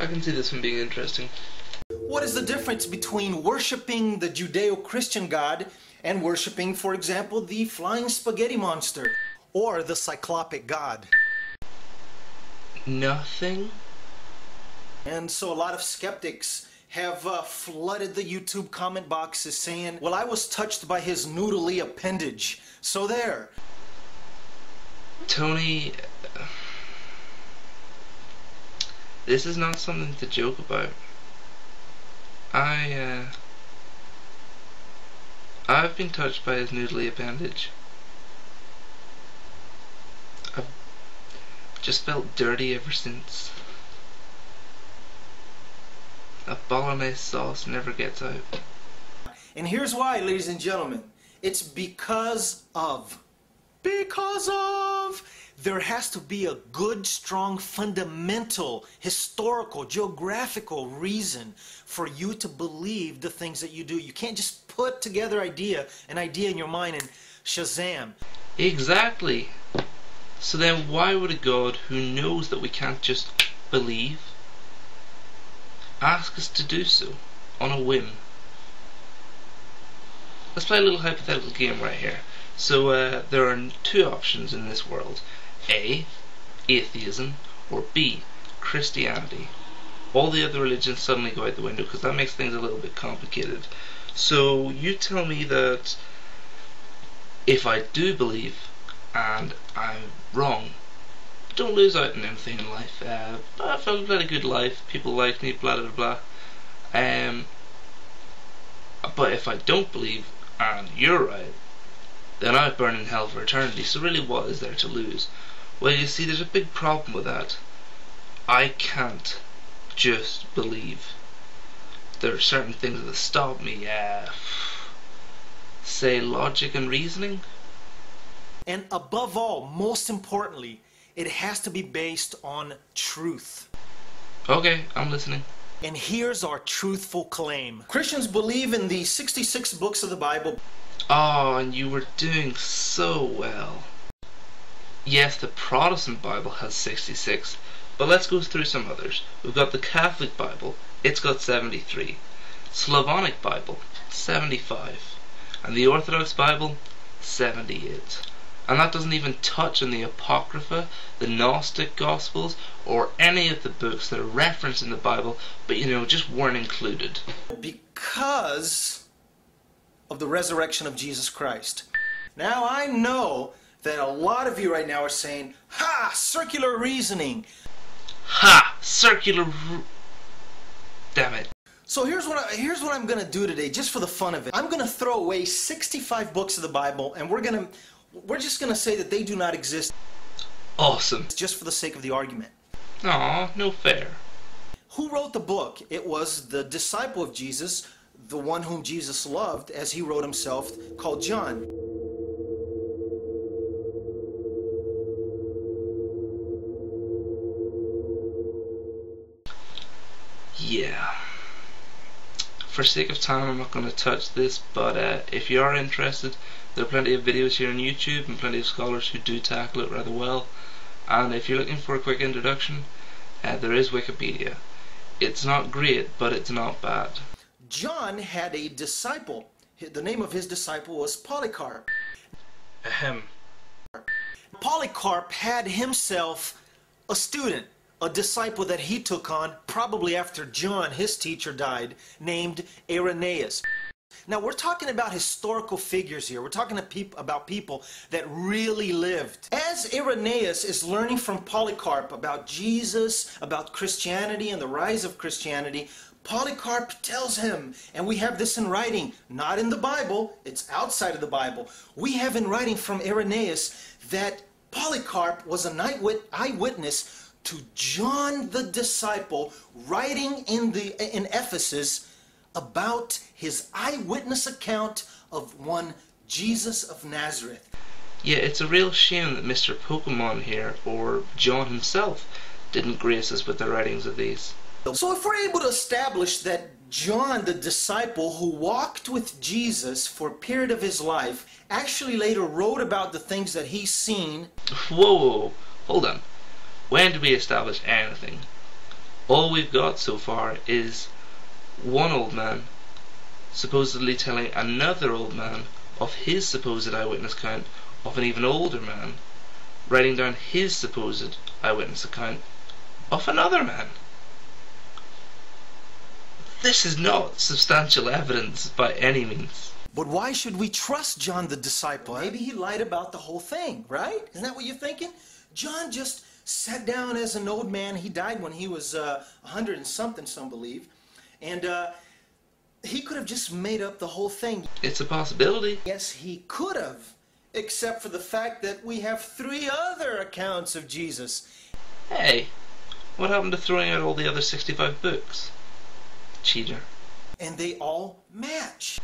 I can see this one being interesting. What is the difference between worshiping the Judeo-Christian God and worshiping, for example, the flying spaghetti monster or the cyclopic God? Nothing. And so a lot of skeptics have flooded the YouTube comment boxes saying, well, I was touched by his noodly appendage. So there. Tony, this is not something to joke about. I've been touched by his noodly appendage. I've just felt dirty ever since. A bolognese sauce never gets out. And here's why, ladies and gentlemen. It's because of. There has to be a good, strong, fundamental, historical, geographical reason for you to believe the things that you do. You can't just put together an idea in your mind and Shazam. Exactly. So then why would a God who knows that we can't just believe ask us to do so on a whim? Let's play a little hypothetical game right here. So there are two options in this world. A, atheism, or B, Christianity. All the other religions suddenly go out the window because that makes things a little bit complicated. So you tell me that if I do believe and I'm wrong, don't lose out on anything in life. I've led a good life, people like me, blah blah blah. But if I don't believe and you're right, then I burn in hell for eternity. So really, what is there to lose? Well, you see, there's a big problem with that. I can't just believe. There are certain things that stop me. Say logic and reasoning. And above all, most importantly, it has to be based on truth. Okay, I'm listening. And here's our truthful claim. Christians believe in the 66 books of the Bible. Oh, and you were doing so well. Yes, the Protestant Bible has 66, but let's go through some others. We've got the Catholic Bible, it's got 73. Slavonic Bible, 75. And the Orthodox Bible, 78. And that doesn't even touch on the Apocrypha, the Gnostic Gospels, or any of the books that are referenced in the Bible, but just weren't included. Because of the resurrection of Jesus Christ. Now I know that a lot of you right now are saying, ha! Circular reasoning! Ha! Damn it. So here's what I'm gonna do today, just for the fun of it. I'm gonna throw away 65 books of the Bible, and we're just gonna say that they do not exist. Awesome. Just for the sake of the argument. Aw, no fair. Who wrote the book? It was the disciple of Jesus, the one whom Jesus loved, as he wrote himself, called John. Yeah. For sake of time, I'm not going to touch this, but if you are interested, there are plenty of videos here on YouTube and plenty of scholars who do tackle it rather well. And if you're looking for a quick introduction, there is Wikipedia. It's not great, but it's not bad. John had a disciple. The name of his disciple was Polycarp. Ahem. Polycarp had himself a student, a disciple that he took on probably after John, his teacher, died, named Irenaeus. Now we're talking about historical figures here. We're talking about people that really lived. As Irenaeus is learning from Polycarp about Jesus, about Christianity and the rise of Christianity, Polycarp tells him, and we have this in writing, not in the Bible, it's outside of the Bible. We have in writing from Irenaeus that Polycarp was an eyewitness to John the disciple writing in Ephesus about his eyewitness account of one Jesus of Nazareth. Yeah, it's a real shame that Mr. Pokemon here, or John himself, didn't grace us with the writings of these. So if we're able to establish that John the disciple who walked with Jesus for a period of his life actually later wrote about the things that he's seen. Whoa, hold on. When did we establish anything? All we've got so far is one old man supposedly telling another old man of his supposed eyewitness account of an even older man writing down his supposed eyewitness account of another man. This is not substantial evidence by any means. But why should we trust John the disciple? Maybe he lied about the whole thing, right? Isn't that what you're thinking? John just sat down as an old man. He died when he was 100 and something, some believe. And he could have just made up the whole thing. It's a possibility. Yes, he could have, except for the fact that we have 3 other accounts of Jesus. Hey, what happened to throwing out all the other 65 books? Cheater. And they all match.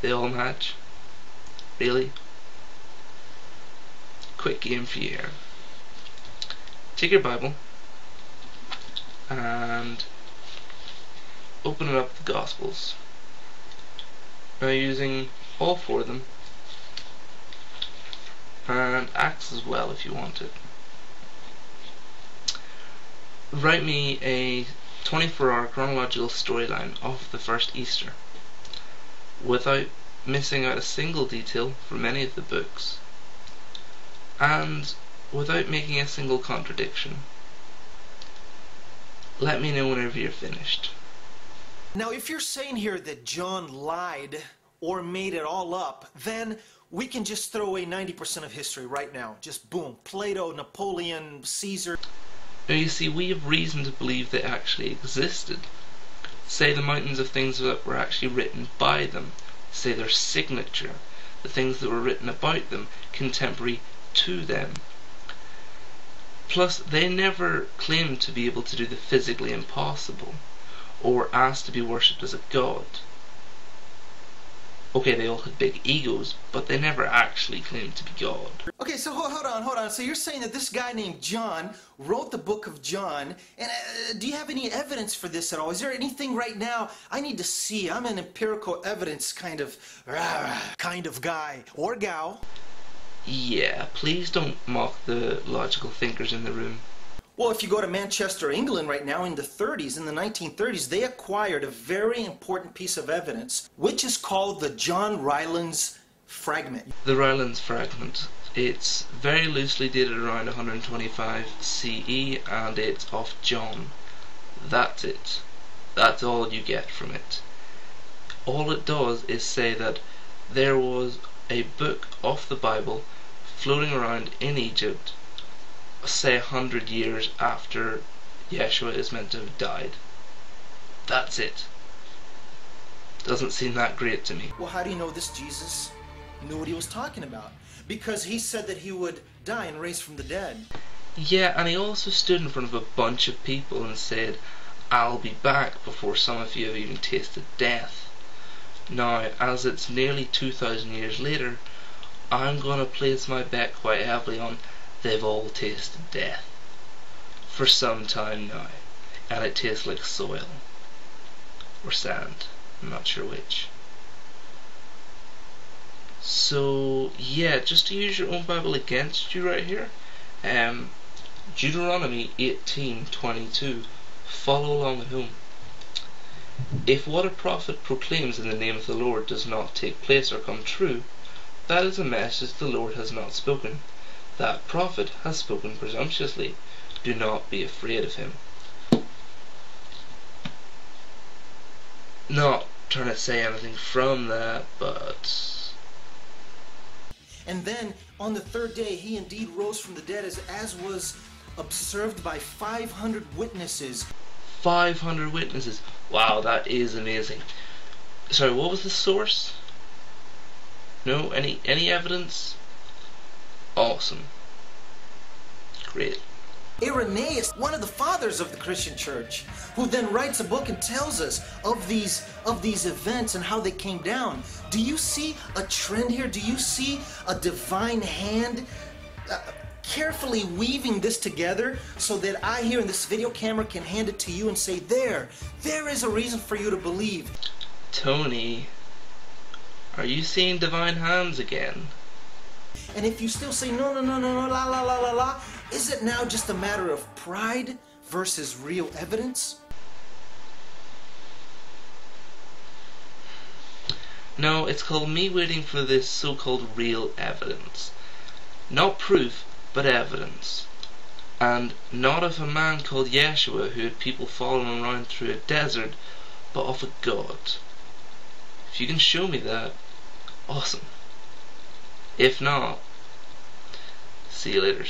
They all match? Really? Quick game for you here. Take your Bible and open it up to the Gospels. Now using all 4 of them, and Acts as well if you want it. Write me a 24-hour chronological storyline of the first Easter, without missing out a single detail from any of the books, and without making a single contradiction. Let me know whenever you're finished. Now, if you're saying here that John lied or made it all up, then we can just throw away 90% of history right now. Just boom, Plato, Napoleon, Caesar. Now you see, we have reason to believe they actually existed. Say the mountains of things that were actually written by them. Say their signature, the things that were written about them, contemporary to them. Plus, they never claimed to be able to do the physically impossible, or asked to be worshipped as a god. Okay, they all had big egos, but they never actually claimed to be God. Okay, so hold on. So you're saying that this guy named John wrote the book of John, and do you have any evidence for this at all? Is there anything right now I need to see? I'm an empirical evidence kind of guy or gal. Yeah, please don't mock the logical thinkers in the room. Well, if you go to Manchester, England right now in the 30s, in the 1930s, they acquired a very important piece of evidence, which is called the John Rylands fragment. The Rylands fragment. It's very loosely dated around 125 CE, and it's of John. That's it. That's all you get from it. All it does is say that there was a book of the Bible floating around in Egypt, say 100 years after Yeshua is meant to have died. That's it. Doesn't seem that great to me. Well, how do you know this Jesus knew what he was talking about? Because he said that he would die and raise from the dead. Yeah, and he also stood in front of a bunch of people and said, I'll be back before some of you have even tasted death. Now, as it's nearly 2,000 years later, I'm going to place my bet quite heavily on they've all tasted death for some time now, and it tastes like soil or sand. I'm not sure which. So yeah, just to use your own Bible against you right here, Deuteronomy 18:22. Follow along at home. If what a prophet proclaims in the name of the Lord does not take place or come true, that is a message the Lord has not spoken. That prophet has spoken presumptuously. Do not be afraid of him. Not trying to say anything from that, but... And then on the 3rd day he indeed rose from the dead, as was observed by 500 witnesses. 500 witnesses. Wow, that is amazing. Sorry, what was the source? No? Any evidence? Awesome. Great. Irenaeus, one of the fathers of the Christian church, who then writes a book and tells us of these events and how they came down. Do you see a trend here? Do you see a divine hand carefully weaving this together so that I here in this video camera can hand it to you and say, there is a reason for you to believe. Tony, are you seeing divine hands again? And if you still say no, la, is it now just a matter of pride versus real evidence? No, it's called me waiting for this so-called real evidence. Not proof, but evidence. And not of a man called Yeshua who had people following around through a desert, but of a God. If you can show me that, awesome. If not, see you later.